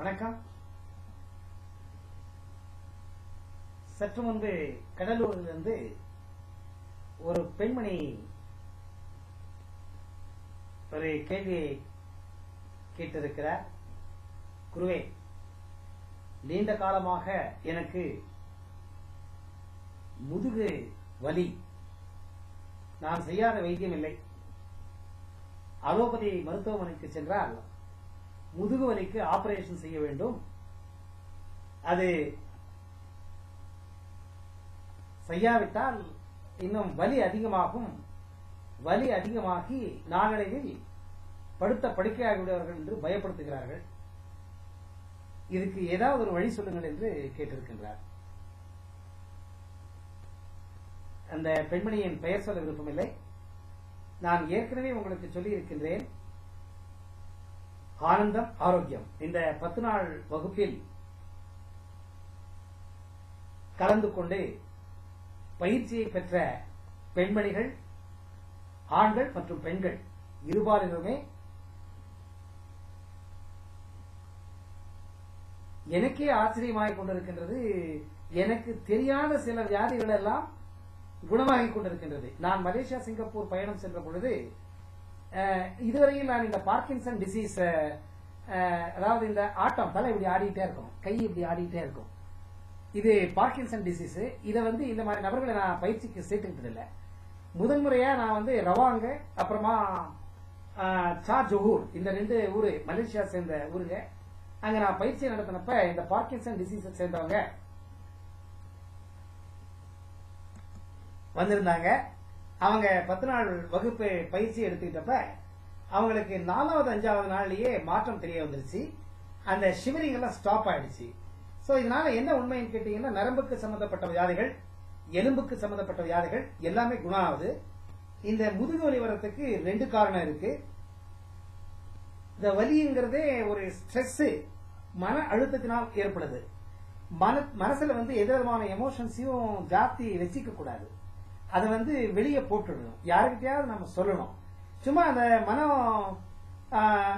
வணக்கம். சற்று முன்பு கடலூரிலிருந்து ஒரு பெண்மணி ஒரு கேள்வியை கேட்டிருக்கிறார். குருவே, நீண்ட காலமாக எனக்கு முதுகு வலி, நான் செய்யாத வைத்தியம் இல்லை. அலோபதி மருத்துவமனைக்கு சென்றால் முதுகு வலிக்கு ஆபரேஷன் செய்ய வேண்டும். அது செய்யாவிட்டால் இன்னும் வலி அதிகமாகும். வலி அதிகமாகி நாளடைவில் படுத்த படுக்கையாகிவிடுவார்கள் என்று பயப்படுத்துகிறார்கள். இதுக்கு ஏதாவது ஒரு வழி சொல்லுங்கள் என்று கேட்டிருக்கின்றார். அந்த பெண்மணியின் பெயர் சொல்ல விருப்பமில்லை. நான் ஏற்கனவே உங்களுக்கு சொல்லி இருக்கின்றேன், ஆனந்தம் ஆரோக்கியம் இந்த 10 நாள் வகுப்பில் கலந்து கொண்டு பயிற்சியை பெற்ற பெண்மணிகள், ஆண்கள் மற்றும் பெண்கள் இருபாலருமே எனக்கே ஆச்சரியமாகிக் கொண்டிருக்கின்றது. எனக்கு தெரியாத சில வியாதிகள் எல்லாம் குணமாகிக் கொண்டிருக்கின்றது. நான் மலேசியா சிங்கப்பூர் பயணம் சென்ற பொழுது இதுவரையில் நான் இந்த பார்க்கின்சன் டிசீஸ், அதாவது இந்த ஆட்டம், தலை இப்படி ஆடிட்டே இருக்கும், கை இப்படி ஆடிட்டே இருக்கும், இது பார்க்கின்சன் டிசீஸ். இதை இந்த மாதிரி நபர்களை நான் பயிற்சிக்கு சேர்த்துக்கிட்டது இல்லை. முதன்முறையா நான் ரவாங்க, அப்புறமா சா ஜொஹூர், இந்த 2 ஊரு மலேசியா சேர்ந்த ஊருங்க. அங்க நான் பயிற்சி நடத்தினப்ப இந்த பார்க்கின்சன் டிசீஸை சேர்ந்தவங்க வந்திருந்தாங்க. அவங்க 10 நாள் வகுப்பு பயிற்சி எடுத்துக்கிட்டப்ப அவங்களுக்கு 4வது 5வது நாள்லயே மாற்றம் தெரிய வந்துருச்சு. அந்த ஷிவரிங் எல்லாம் ஸ்டாப் ஆயிடுச்சு. சோ இதனால என்ன உண்மைன்னு கேட்டீங்கன்னா, நரம்புக்கு சம்பந்தப்பட்ட வியாதிகள், எலும்புக்கு சம்பந்தப்பட்ட வியாதிகள் எல்லாமே குணம் ஆகுது. இந்த முதுகு வலி வரத்துக்கு 2 காரணம் இருக்கு. இந்த வலிங்கிறதே ஒரு ஸ்ட்ரெஸ், மன அழுத்தத்தினால் ஏற்படுது. மனசுல எந்த விதமான எமோஷன்ஸையும் ஜாஸ்தி வச்சிக்க கூடாது. அதை வெளியே போட்டுடணும். யாருக்கிட்டையாவது நம்ம சொல்லணும். சும்மா அந்த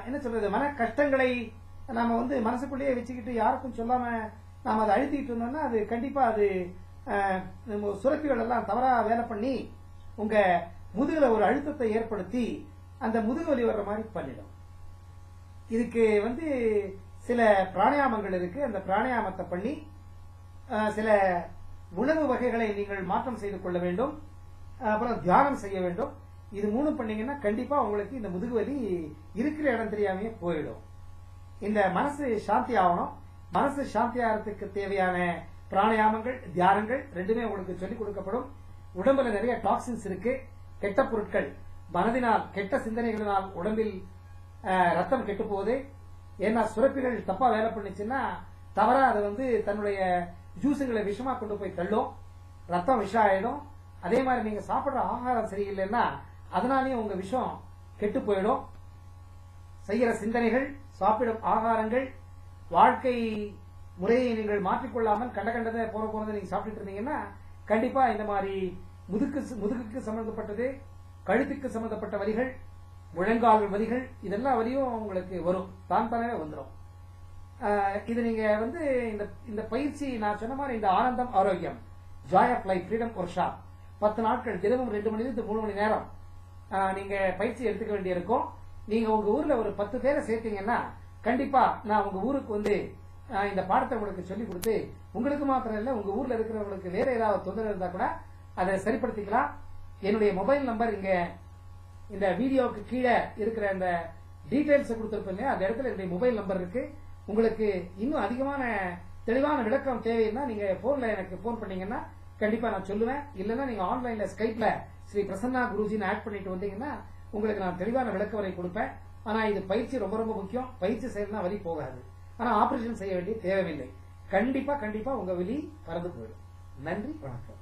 என்ன சொல்றது, மன கஷ்டங்களை நம்ம மனசுக்குள்ளேயே வச்சுக்கிட்டு யாருக்கும் சொல்லாம நாம அதை அழுத்திட்டு இருந்தோம்னா அது கண்டிப்பா அது சுரப்பிகள் எல்லாம் தவறா வேலை பண்ணி உங்க முதுகுல ஒரு அழுத்தத்தை ஏற்படுத்தி அந்த முதுகு வலி வர்ற மாதிரி பண்ணிடும். இதுக்கு சில பிராணாயாமங்கள் இருக்கு. அந்த பிராணாயாமத்தை பண்ணி சில உணவு வகைகளை நீங்கள் மாற்றம் செய்து கொள்ள வேண்டும். அப்புறம் தியானம் செய்ய வேண்டும். இது 3 பண்ணீங்கன்னா கண்டிப்பா உங்களுக்கு இந்த முதுகுவலி இருக்கிற இடம் தெரியாமையே போயிடும். இந்த மனசு சாந்தி ஆகணும். மனசு சாந்தி ஆகிறதுக்கு தேவையான பிராணாயாமங்கள், தியானங்கள் 2மே உங்களுக்கு சொல்லிக் கொடுக்கப்படும். உடம்புல நிறைய டாக்ஸின்ஸ் இருக்கு, கெட்ட பொருட்கள். மனதினால், கெட்ட சிந்தனைகளினால் உடம்பில் ரத்தம் கெட்டு போகுது. ஏன்னா சுரப்பிகள் தப்பா வேலை பண்ணிச்சுன்னா தவறா அது தன்னுடைய ஜூஸுகளை விஷமா கொண்டு போய் தள்ளும், ரத்தம் விஷம் ஆயிடும். அதே மாதிரி நீங்க சாப்பிடுற ஆகாரம் சரியில்லைன்னா அதனாலேயும் உங்க விஷம் கெட்டு போயிடும். செய்கிற சிந்தனைகள், சாப்பிடும் ஆகாரங்கள், வாழ்க்கை முறையை நீங்கள் மாற்றிக்கொள்ளாமல் கண்டதை போறதை நீங்க சாப்பிட்டு இருந்தீங்கன்னா கண்டிப்பா இந்த மாதிரி முதுகுக்கு சம்பந்தப்பட்டது, கழுத்துக்கு சம்பந்தப்பட்ட வலிகள், முழங்கால் வலிகள், இதெல்லாம் வலியும் உங்களுக்கு வரும், தானே வந்துடும். இது நீங்க இந்த பயிற்சி நான் சொன்ன மாதிரி இந்த ஆனந்தம் ஆரோக்கியம், joy of life freedom workshop 10 நாட்கள் தினமும் 2 மணிலிருந்து 3 மணி நேரம் நீங்க பயிற்சி எடுத்துக்க வேண்டியிருக்கும். நீங்க உங்க ஊர்ல ஒரு 10 பேரை சேர்த்தீங்கன்னா கண்டிப்பா நான் உங்க ஊருக்கு இந்த பாடத்தை உங்களுக்கு சொல்லிக் கொடுத்து, உங்களுக்கு மாத்திரம் இல்ல, உங்க ஊர்ல இருக்கிறவங்களுக்கு வேற ஏதாவது தொந்தரவு இருந்தா கூட அதை சரிப்படுத்திக்கலாம். என்னுடைய மொபைல் நம்பர் இங்க இந்த வீடியோவுக்கு கீழே இருக்கிற இந்த டீடைல்ஸ் கொடுத்திருப்பேன். அந்த இடத்துல என்னுடைய மொபைல் நம்பர் இருக்கு. உங்களுக்கு இன்னும் அதிகமான தெளிவான விளக்கம் தேவைன்னா நீங்க போன்ல எனக்கு போன் பண்ணீங்கன்னா கண்டிப்பா நான் சொல்லுவேன். இல்லைன்னா நீங்க ஆன்லைன்ல ஸ்கைப்ல ஸ்ரீ பிரசன்னா குருஜின்னு ஆட் பண்ணிட்டு வந்தீங்கன்னா உங்களுக்கு நான் தெளிவான விளக்க வரை கொடுப்பேன். ஆனா இது பயிற்சி ரொம்ப ரொம்ப முக்கியம். பயிற்சி செய்யறதுனா வலி போகாது. ஆனா ஆபரேஷன் செய்ய வேண்டிய தேவையில்லை. கண்டிப்பா உங்க வலி பறந்து போயிடும். நன்றி, வணக்கம்.